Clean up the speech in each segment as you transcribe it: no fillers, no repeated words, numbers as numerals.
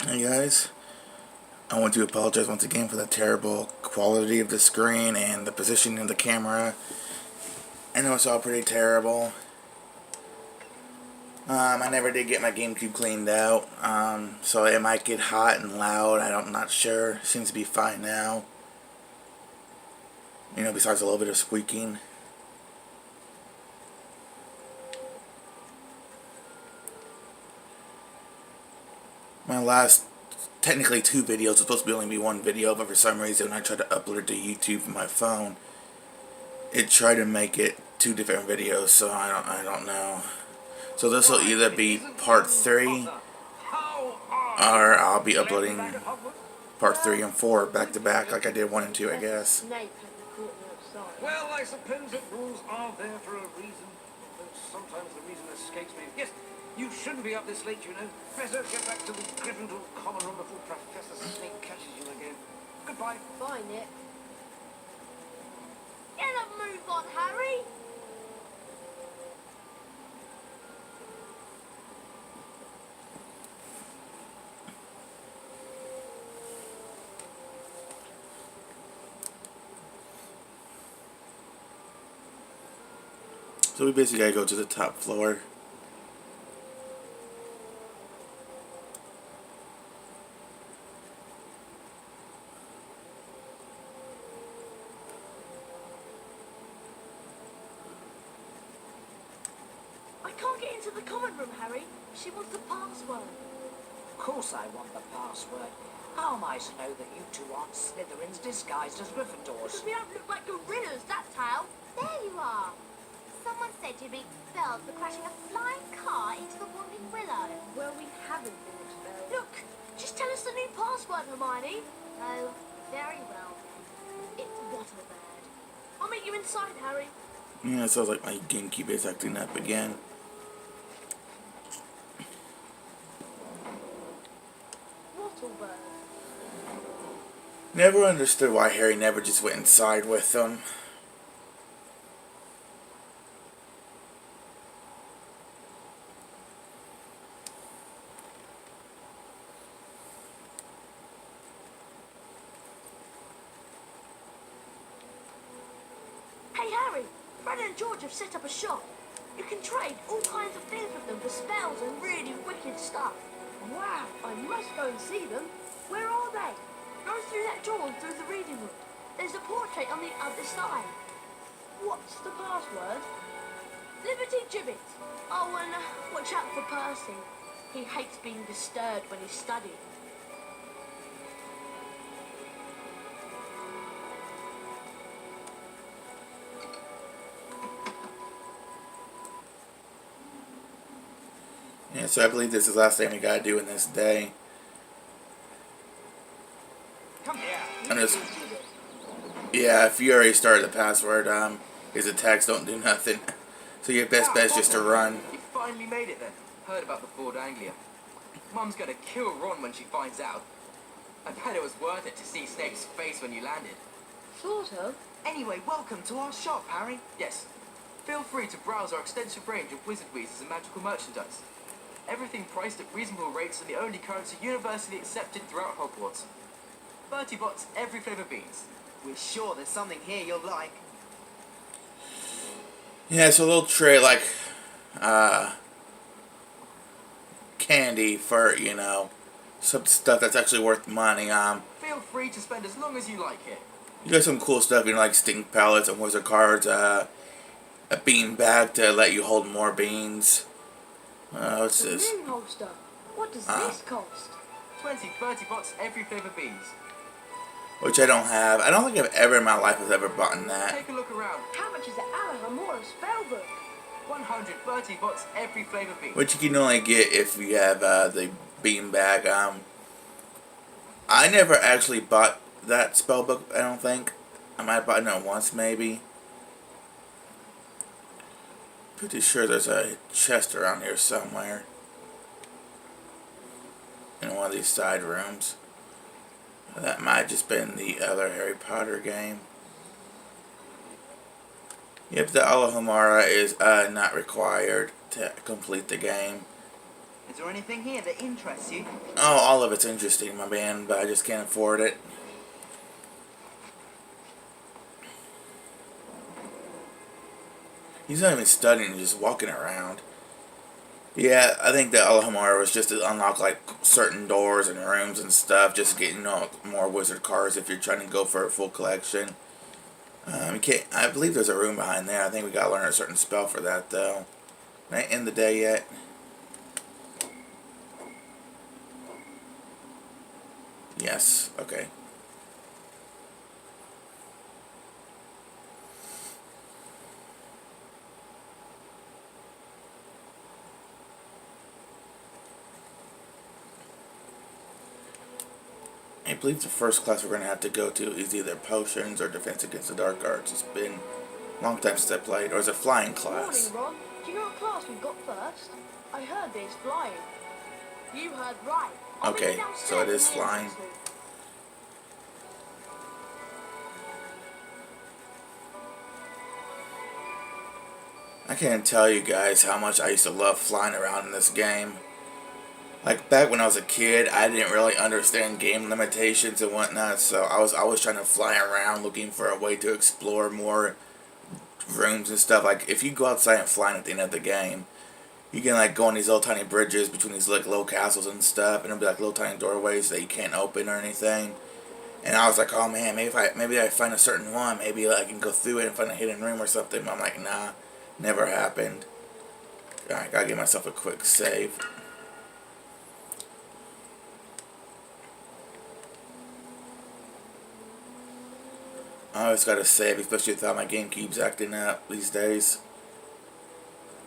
Hey guys, I want to apologize once again for the terrible quality of the screen and the positioning of the camera. I know it's all pretty terrible. I never did get my GameCube cleaned out, so it might get hot and loud. I'm not sure. Seems to be fine now. Besides a little bit of squeaking. My last, technically 2 videos, it's supposed to be only one video, but for some reason when I tried to upload it to YouTube from my phone, it tried to make it 2 different videos, so I don't know. So this will either be part 3, or I'll be uploading part 3 and 4 back to back like I did 1 and 2, I guess. Well, I suppose that rules are there for a reason, though sometimes the reason escapes me. Yes, you shouldn't be up this late, you know. Better get back to the Gryffindor common room before Professor Snape catches you again. Goodbye. Bye, Nick. Get a move on, Harry! So we basically gotta go to the top floor. I can't get into the common room, Harry. She wants the password. Of course I want the password. How am I to know that you two aren't Slytherins disguised as Gryffindors? Because we don't look like gorillas, that's how. There you are. Someone said you'd been expelled for crashing a flying car into the Wandering Willow. Well, we haven't been expelled. Look, Just tell us the new password, Hermione. oh, very well. It's what a bird. I'll meet you inside, Harry. Yeah, it sounds like my GameCube is acting up again. Wattlebird. Never understood why Harry never just went inside with them. Hey, Harry. Fred and George have set up a shop. You can trade all kinds of things with them for spells and really wicked stuff. Wow, I must go and see them. Where are they? Go through that door and through the reading room. There's a portrait on the other side. What's the password? Liberty Gibbet. Oh, and watch out for Percy. He hates being disturbed when he's studying. Yeah, so I believe this is the last thing we gotta do in this day. Come here. I'm just, yeah, if you already started the password, his attacks don't do nothing. So your best bet is just to run. You finally made it then. Heard about the Ford Anglia. Mum's gonna kill Ron when she finds out. I bet it was worth it to see Snape's face when you landed. Sort of. Anyway, welcome to our shop, Harry. Yes. Feel free to browse our extensive range of wizard weezes and magical merchandise. Everything priced at reasonable rates and the only currency universally accepted throughout Hogwarts. 30 bots, every flavour beans. We're sure there's something here you'll like. Yeah, it's a little tray like, candy for, some stuff that's actually worth money. Feel free to spend as long as you like here. You got some cool stuff, like stink pallets and wizard cards, a bean bag to let you hold more beans. What's The this? ring holster. What does this cost? 20, 30 bots, every flavour beans. Which I don't have. I don't think I've ever in my life have ever bought that. Take a look around. How much is the Alohomora spellbook? 130 bots, every flavour bean. Which you can only get if you have the bean bag. I never actually bought that spell book, I don't think. I might have bought it once, maybe. Pretty sure there's a chest around here somewhere. In one of these side rooms. That might have just been the other Harry Potter game. Yep, the Alohomora is not required to complete the game. Is there anything here that interests you? Oh, all of it's interesting, my man, but I just can't afford it. He's not even studying, he's just walking around. Yeah, I think that Alhambra was just to unlock like certain doors and rooms and stuff, just getting more wizard cards if you're trying to go for a full collection. You can't, I believe there's a room behind there. I think we gotta learn a certain spell for that though. Ain't end the day yet. Yes, okay. I believe the first class we're going to have to go to is either potions or defense against the dark arts. It's been a long time since I played. Or is it flying class? Morning, Ron. Do you know what class we've got first? I heard there's flying. You heard right. I'll meet you Okay, downstairs so it is in the flying. entrance room. I can't tell you guys how much I used to love flying around in this game. Like back when I was a kid, I didn't really understand game limitations and whatnot, so I was always trying to fly around looking for a way to explore more rooms and stuff. Like if you go outside and fly at the end of the game, you can like go on these little tiny bridges between these like little castles and stuff, and it'll be like little tiny doorways that you can't open or anything. And I was like, oh man, maybe I find a certain one, maybe I can go through it and find a hidden room or something. I'm like, nah, never happened. Alright, gotta give myself a quick save. I always gotta save, especially without my GameCube's acting up these days.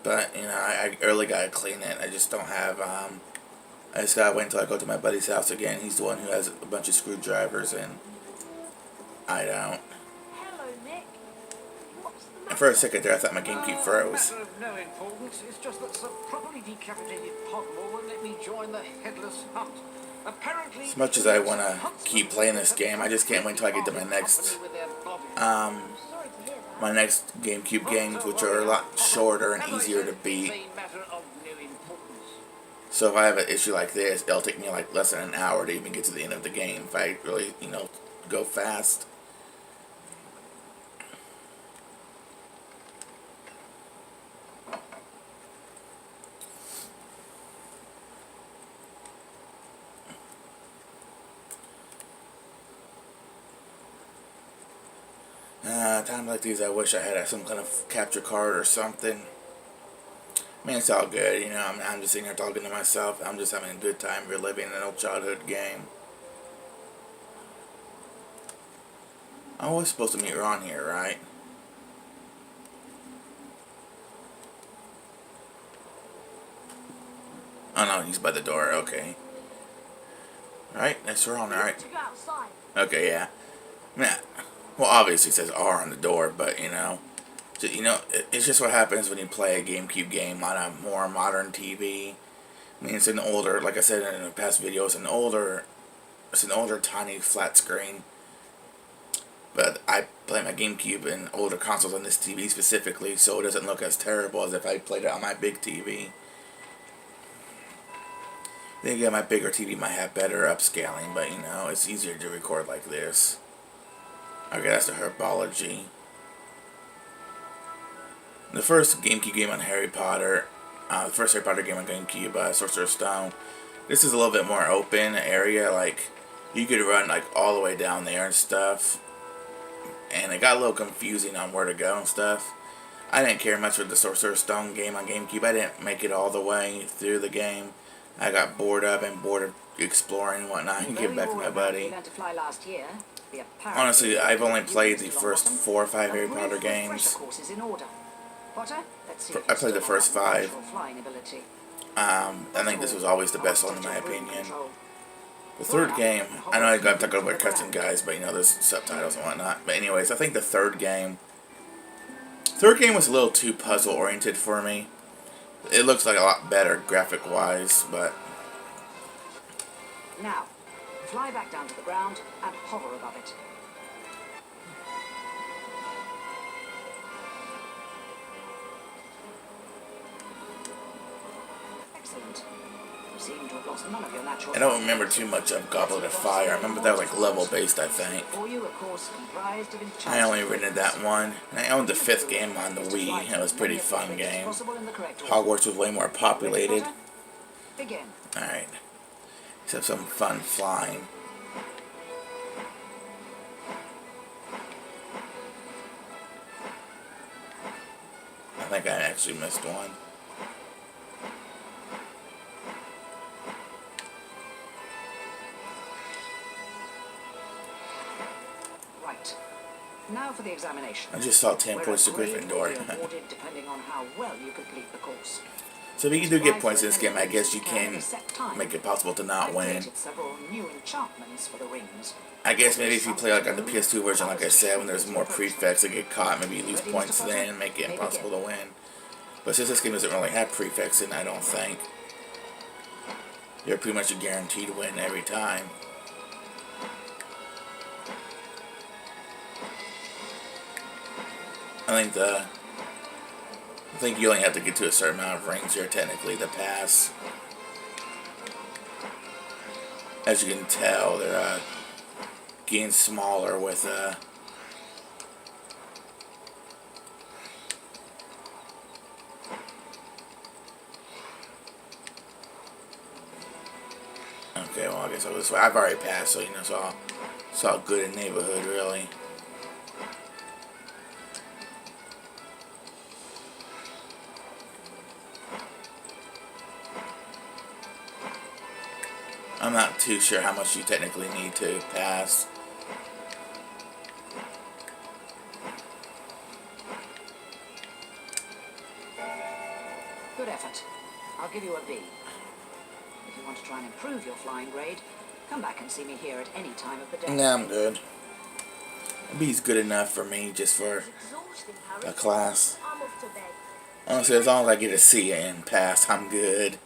But, you know, I really gotta clean it. I just don't have, I just gotta wait until I go to my buddy's house again. He's the one who has a bunch of screwdrivers, and I don't. Hello, Nick. What's the matter? And for a second there, I thought my GameCube froze. Matter of no importance. It's just that some properly decapitated Podmore won't let me join the headless hunt. Apparently, As much as I want to keep playing this game, I just can't wait until I get to my next, I'm sorry to hear that. my next GameCube games, which are a lot shorter and easier to beat. So if I have an issue like this, it'll take me like less than an hour to even get to the end of the game if I really, you know, go fast. Times like these, I wish I had some kind of capture card or something. I mean, it's all good, you know. I'm just sitting here talking to myself. I'm just having a good time reliving an old childhood game. I was supposed to meet Ron here, right? Oh no, he's by the door. Okay. Alright, that's Ron, alright. To go outside. Okay, yeah. Yeah. Well, obviously it says R on the door, but you know, it's just what happens when you play a GameCube game on a more modern TV. I mean, it's an older, like I said in a past video, it's an older tiny flat screen. But I play my GameCube and older consoles on this TV specifically, so it doesn't look as terrible as if I played it on my big TV. Then again, my bigger TV might have better upscaling, but you know, it's easier to record like this. Okay, that's the herbology. The first GameCube game on Harry Potter, the first Harry Potter game on GameCube, Sorcerer's Stone. This is a little bit more open area, like you could run like all the way down there and stuff. And it got a little confusing on where to go and stuff. I didn't care much for the Sorcerer's Stone game on GameCube. I didn't make it all the way through the game. I got bored of exploring and whatnot and give back to my buddy. Honestly, I've only played the first 4 or 5 Harry Potter games. I played the first 5. I think this was always the best one in my opinion. The third game, I know I'm talking about cussing guys, but you know, there's subtitles and whatnot. But anyways, I think the third game was a little too puzzle oriented for me. It looks like a lot better graphic wise, but Now, fly back down to the ground and hover above it. Excellent. lost none of your natural. I don't remember too much of Goblet of Fire. I remember that was like level based, I think. For you, of course, comprised of I only rented that one. And I owned the 5th game on the Wii. It was a pretty fun game. Hogwarts was way more populated. Begin. Alright. Let's have some fun flying. I think I actually missed one. Right. Now for the examination. I just saw 10 where points a to grade will be Gryffindor. awarded depending on how well you complete the course. So if you do get points in this game, I guess you can make it possible to not I've win. created several new enchantments for the rings. I guess maybe if you play like on the PS2 version, like I said, when there's more prefects that get caught, maybe you lose points then and make it impossible to win. But since this game doesn't really have prefects in, I don't think you're pretty much a guaranteed win every time. I think you only have to get to a certain amount of rings here technically to pass. As you can tell, they're getting smaller with okay, well I guess I've already passed, so you know, it's all good in neighborhood really. I'm not too sure how much you technically need to pass. Good effort. I'll give you a B. If you want to try and improve your flying grade, come back and see me here at any time of the day. Nah, I'm good. A B's good enough for me, just for It's exhausting, Harry. a class. I'm off to bed. Honestly, as long as I get a C and pass, I'm good.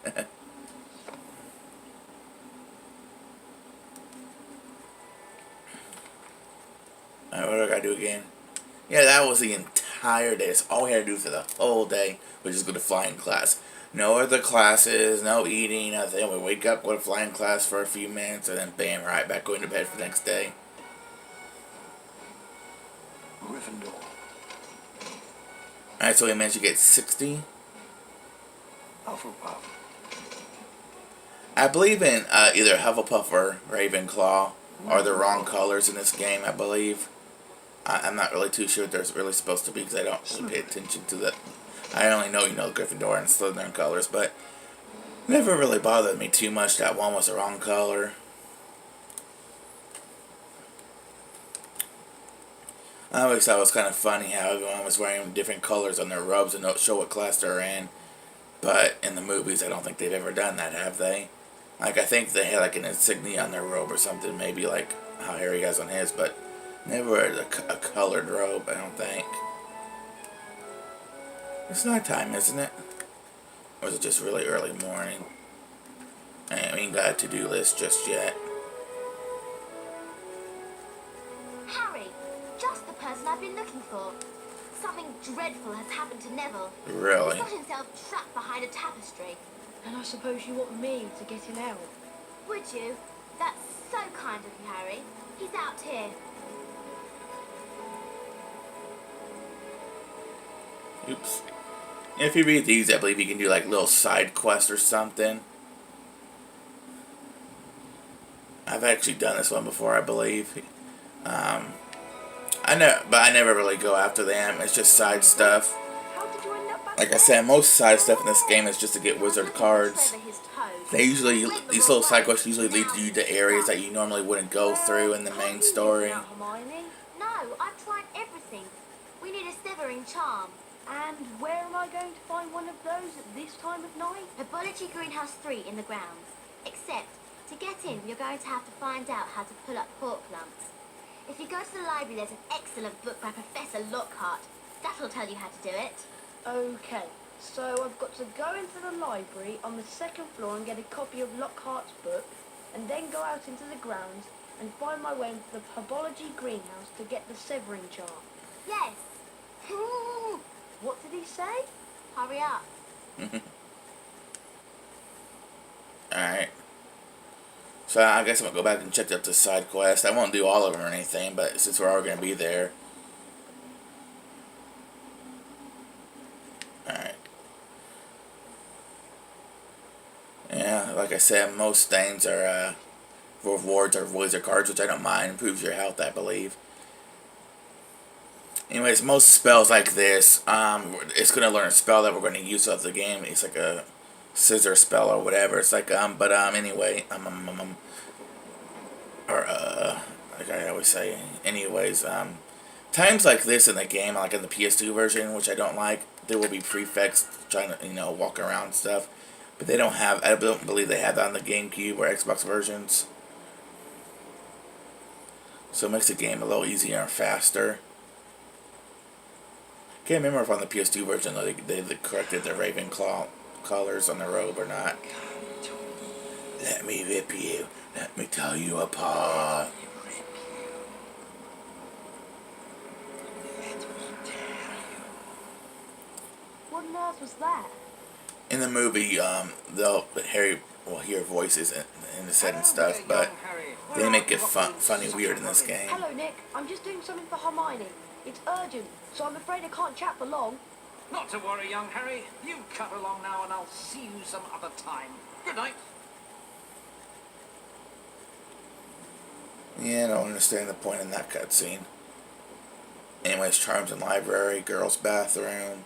Alright, what do I gotta do again? Yeah, that was the entire day. That's all we had to do for the whole day, was just go to flying class. No other classes, no eating, nothing. We wake up, go to flying class for a few minutes, and then bam, right back going to bed for the next day. Gryffindor. Alright, so we managed to get 60. Hufflepuff. I believe in either Hufflepuff or Ravenclaw are the wrong colors in this game, I believe. I'm not really too sure what they're really supposed to be because I don't really pay attention to that. I only know, you know, Gryffindor and Slytherin colors, but never really bothered me too much that one was the wrong color. I always thought it was kind of funny how everyone was wearing different colors on their robes and don't show what class they're in. But in the movies, I don't think they've ever done that, have they? Like, I think they had like an insignia on their robe or something, maybe like how Harry has on his, but never a colored robe, I don't think. It's nighttime, isn't it? Or is it just really early morning? And we ain't got a to-do list just yet. Harry, just the person I've been looking for. Something dreadful has happened to Neville. Really? He's got himself trapped behind a tapestry. And I suppose you want me to get him out? Would you? That's so kind of you, Harry. He's out here. Oops. If you read these, I believe you can do like little side quests or something. I've actually done this one before, I believe. I know, but I never really go after them. It's just side stuff. How did you end up back Like I said, most side stuff in this game is just to get wizard cards. They usually, these little side quests usually lead you to areas that you normally wouldn't go through in the main story. No, I've tried everything. We need a Severing charm. And where am I going to find one of those at this time of night? Herbology Greenhouse 3 in the grounds. Except, to get in, you're going to have to find out how to pull up pork lumps. If you go to the library, there's an excellent book by Professor Lockhart. That'll tell you how to do it. Okay, so I've got to go into the library on the second floor and get a copy of Lockhart's book, and then go out into the grounds and find my way into the Herbology Greenhouse to get the Severing charm. Yes. What did he say? Hurry up. Alright. So I guess I'm going to go back and check out the side quest. I won't do all of them or anything, but since we're all going to be there. Alright. Yeah, like I said, most things are rewards or voids or cards, which I don't mind. Improves your health, I believe. Anyways, most spells like this, it's going to learn a spell that we're going to use throughout the game. It's like a scissor spell or whatever. It's like, anyway, like I always say, anyways, times like this in the game, like in the PS2 version, which I don't like, there will be prefects trying to, walk around and stuff. But they don't have, I don't believe they have that on the GameCube or Xbox versions. So it makes the game a little easier and faster. Can't remember if on the PS2 version though they corrected the Ravenclaw colors on the robe or not. Let me rip you. Let me tear you apart. What on earth was that? In the movie, Harry will hear voices in the set and stuff, but they make it funny, weird in this game. Hello, Nick. I'm just doing something for Hermione. It's urgent, so I'm afraid I can't chat for long. Not to worry, young Harry. You cut along now and I'll see you some other time. Good night. Yeah, I don't understand the point in that cutscene. Anyways, charms in library, girls' bathroom.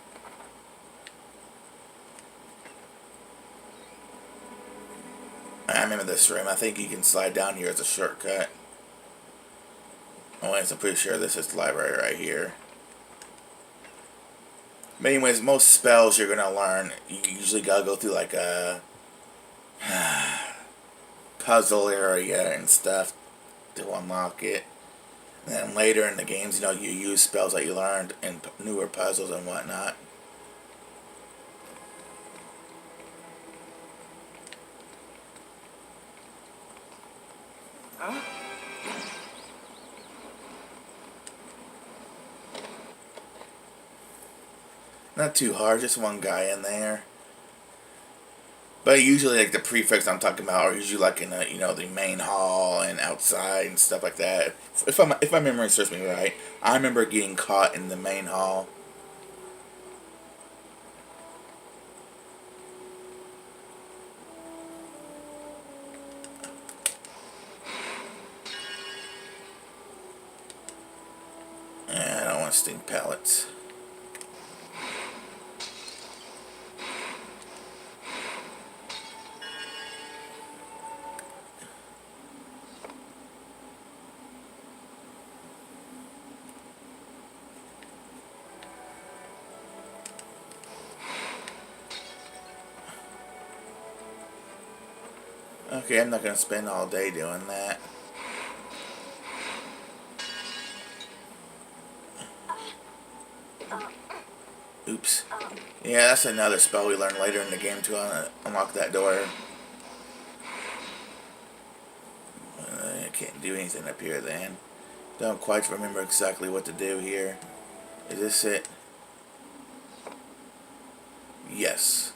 I remember this room. I think you can slide down here as a shortcut. Anyways, I'm pretty sure this is the library right here. But anyways, most spells you're gonna learn, you usually gotta go through like a puzzle area and stuff to unlock it. And then later in the games, you use spells that you learned in newer puzzles and whatnot. Huh? Not too hard, just one guy in there. But usually, like, the prefix I'm talking about are usually like in the, the main hall and outside and stuff like that. If my memory serves me right, I remember getting caught in the main hall. And I don't want to stink pellets. Okay, I'm not going to spend all day doing that. Oops. Yeah, that's another spell we learn later in the game to unlock that door. I can't do anything up here then. Don't quite remember exactly what to do here. Is this it? Yes.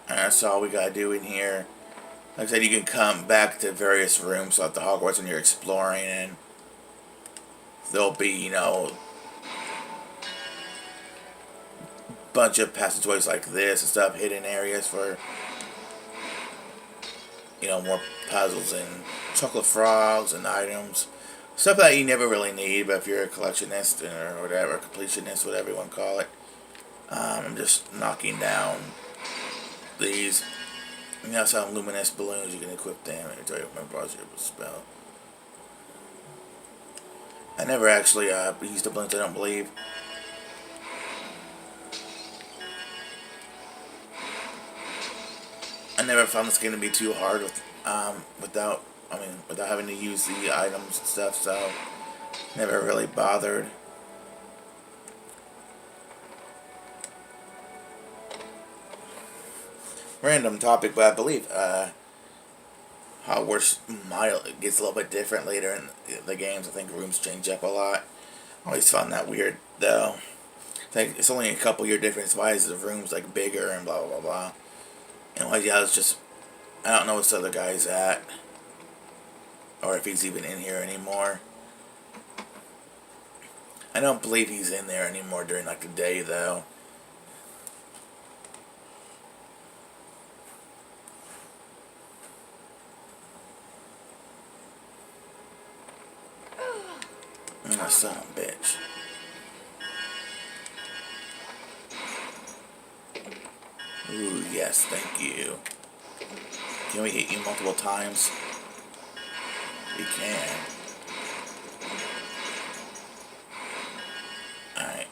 That's all we gotta do in here. Like I said, you can come back to various rooms throughout the Hogwarts when you're exploring, and there'll be, bunch of passageways like this and stuff, hidden areas for, more puzzles and chocolate frogs and items. Stuff that you never really need, but if you're a collectionist or whatever, completionist, whatever you want to call it. I'm just knocking down these. Some luminous balloons, you can equip them and tell you my browser spell. I never actually used the balloons, I don't believe. I never found this game to be too hard without having to use the items and stuff, so never really bothered. random topic, but I believe how worse mile it gets a little bit different later in the games. I think rooms change up a lot. I always found that weird though. I think it's only a couple year difference. Why is the rooms like bigger and blah blah blah. And well, yeah, it's just I don't know what's the other guy's at, or if he's even in here anymore. I don't believe he's in there anymore during like the day though. Oh, son of a bitch. Ooh, yes, thank you. Can we hit you multiple times? We can. Alright.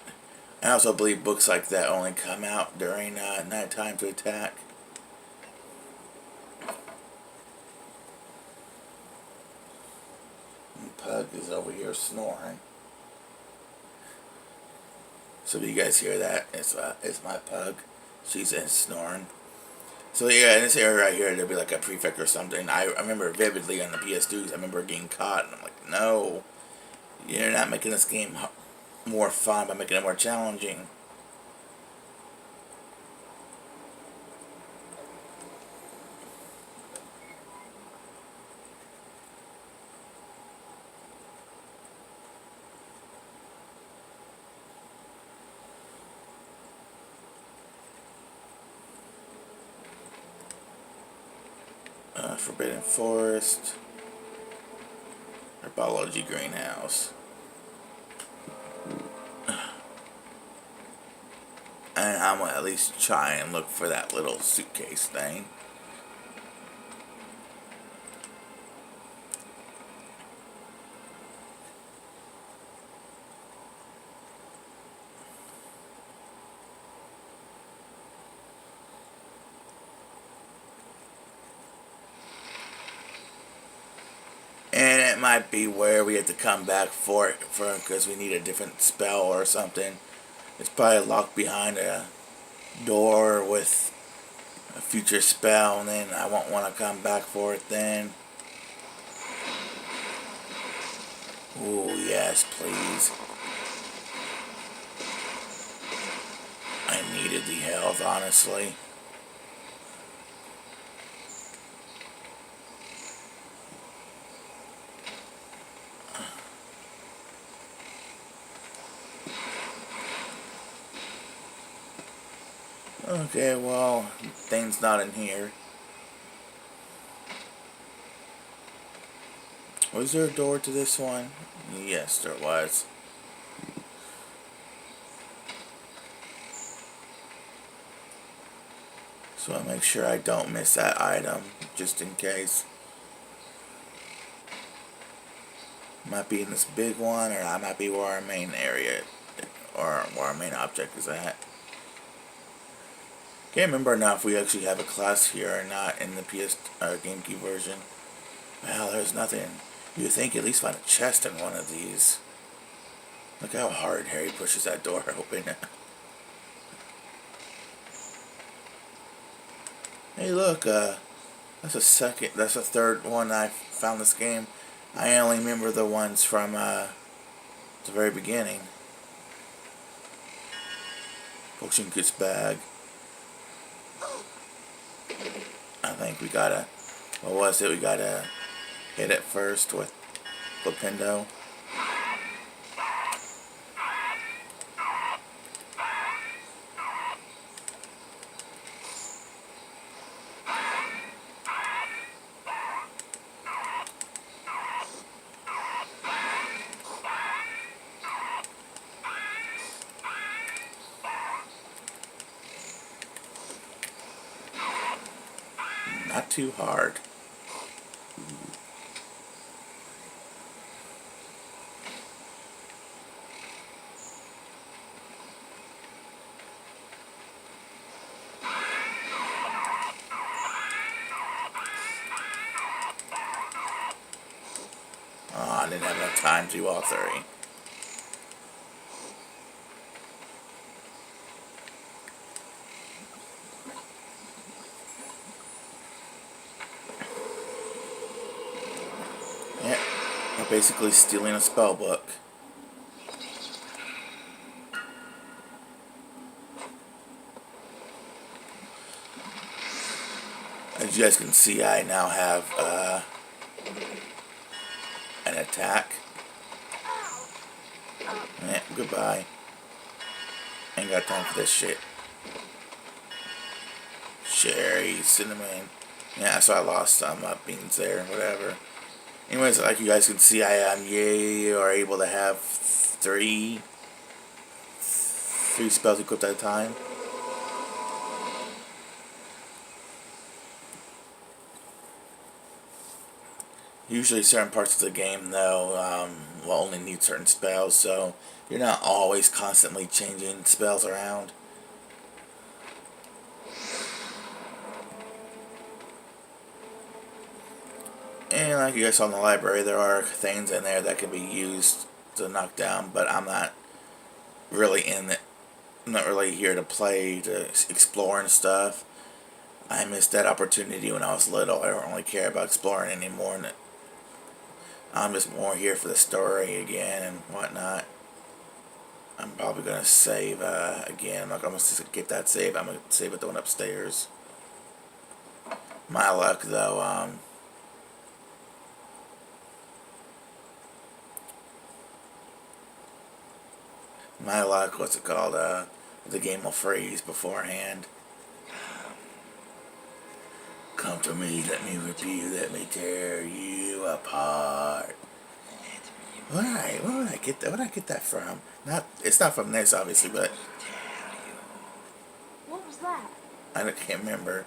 I also believe books like that only come out during nighttime to attack. And Pug is over here snoring. So if you guys hear that, it's my Pug. She's in snoring. So yeah, in this area right here, there'll be like a prefect or something. I remember vividly on the PS2s, I remember getting caught, and I'm like, no, you're not making this game more fun by making it more challenging. Forbidden Forest, Herbology Greenhouse. And I'm gonna at least try and look for that little suitcase thing. And it might be where we have to come back for it, because we need a different spell or something. It's probably locked behind a door with a future spell, and then I won't want to come back for it then. Ooh, yes, please. I needed the health, honestly. Okay, well, thing's not in here. Was there a door to this one? Yes, there was. So I'll make sure I don't miss that item, just in case. Might be in this big one, or I might be where our main area, or where our main object is at. Can't remember now if we actually have a class here or not in the GameCube version. Well, there's nothing. You'd think at least find a chest in one of these. Look how hard Harry pushes that door open. Hey, look, that's a third one I found this game. I only remember the ones from the very beginning. Potion kits bag. I think we gotta, what was it? We gotta hit it first with Flipendo. Not too hard. Oh, I didn't have enough time to do all three. are basically stealing a spell book. As you guys can see, I now have an attack. Goodbye. Ain't got time for this shit. Cherry, cinnamon. Yeah, so I lost some beans there, whatever. Anyways, like you guys can see, you are able to have three spells equipped at a time. Usually certain parts of the game, though, will only need certain spells, so you're not always constantly changing spells around. And like you guys saw in the library, there are things in there that can be used to knock down, but I'm not really in it. I'm not really here to play, to explore and stuff. I missed that opportunity when I was little. I don't really care about exploring anymore. And I'm just more here for the story again and whatnot. I'm probably going to save again. I'm not going to skip that save. I'm going to save it the one upstairs. My luck, though, what's it called? The game will freeze beforehand. Come to me, let me rip you, let me tear you apart. Where would I get that? Where did I get that from? It's not from this, obviously, but What was that? I can't remember.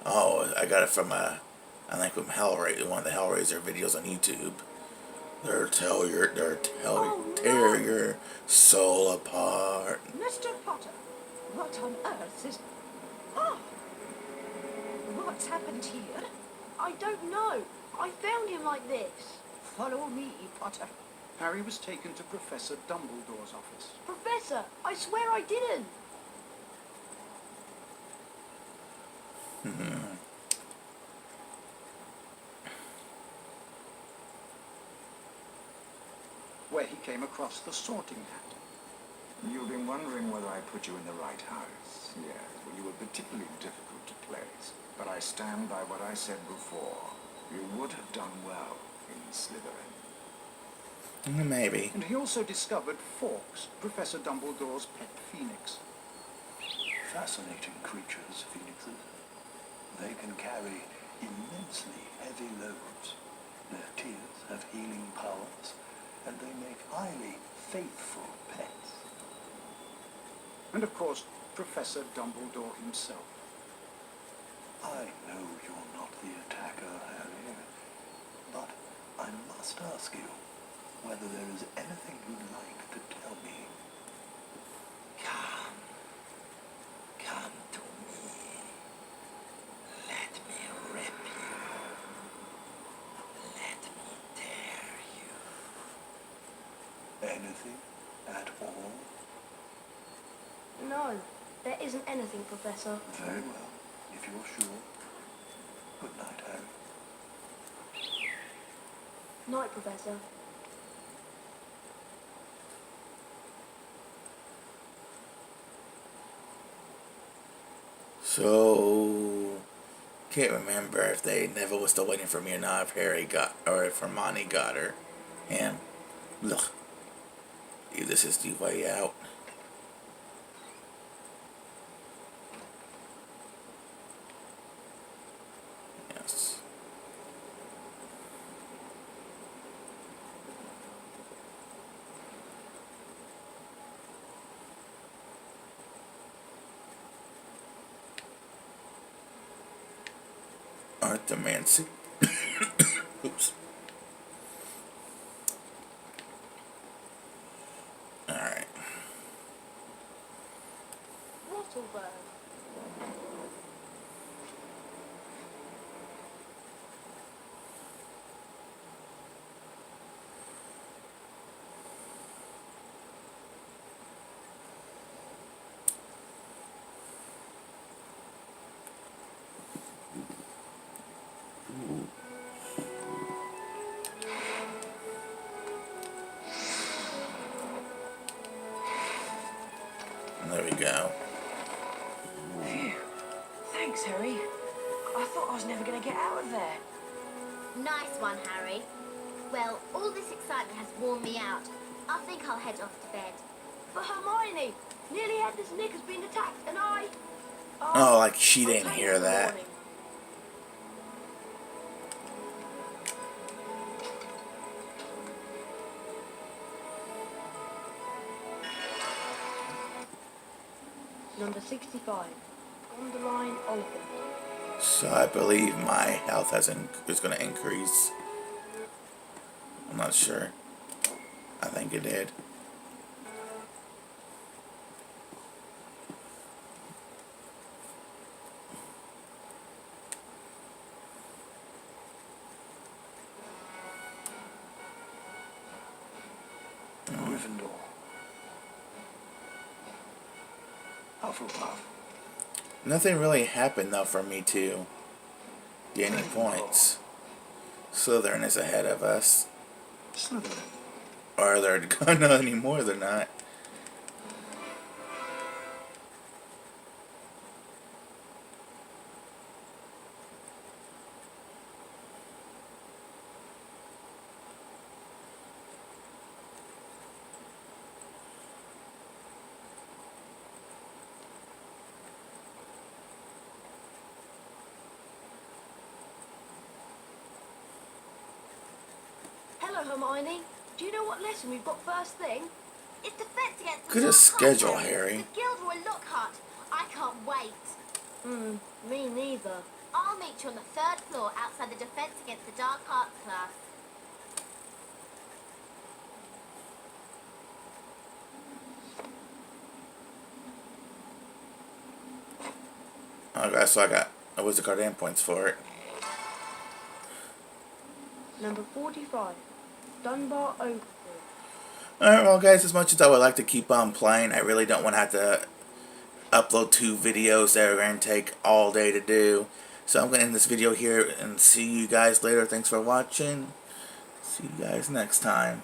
Oh, I got it from I think from Hellraiser, one of the Hellraiser videos on YouTube. Tear your soul apart. Mr. Potter, what on earth is... Oh! What's happened here? I don't know. I found him like this. Follow me, Potter. Harry was taken to Professor Dumbledore's office. Professor, I swear I didn't. Where he came across the sorting hat. You've been wondering whether I put you in the right house. Yes, well, you were particularly difficult to place. But I stand by what I said before. You would have done well in Slytherin. Maybe. And he also discovered Fawkes, Professor Dumbledore's pet phoenix. Fascinating creatures, phoenixes. They can carry immensely heavy loads. Their tears have healing powers, and they make highly faithful pets. And of course, Professor Dumbledore himself. I know you're not the attacker, Harry, but I must ask you whether there is anything you'd like to tell me. Come to me. Let me rip you. Let me tear you. Anything at all? No, there isn't anything, Professor. Very well, if you're sure. Good night, Harry. Night, Professor. So can't remember if Neville was still waiting for me or not. If Harry got, or if Hermione got her. And look, this is the way out. Yes. Arthromancy. Oops. Alright. Rottleburn. Thanks, Harry. I thought I was never going to get out of there. Nice one, Harry. Well, all this excitement has worn me out. I think I'll head off to bed. But Hermione, nearly Headless Nick has been attacked, and I... Oh, like she I'll didn't tell you hear in the that. morning. Number 65, Underline Oliphant. So I believe my health is going to increase. I'm not sure. I think it did. Gryffindor. Hufflepuff. Nothing really happened though for me to get any points. Slytherin is ahead of us. Slytherin. Or they're gonna anymore, they're not. Hello, Hermione. Do you know what lesson we've got first thing? It's defense against the Good dark schedule, arts, Harry. The Gilderoy Lockhart. I can't wait. Me neither. I'll meet you on the 3rd floor outside the defense against the dark arts class. Okay, so I got a Wizard Guardian points for it. Number 45, Dunbar Oak. Alright, well guys, as much as I would like to keep on playing, I really don't want to have to upload 2 videos that are going to take all day to do. So I'm going to end this video here and see you guys later. Thanks for watching. See you guys next time.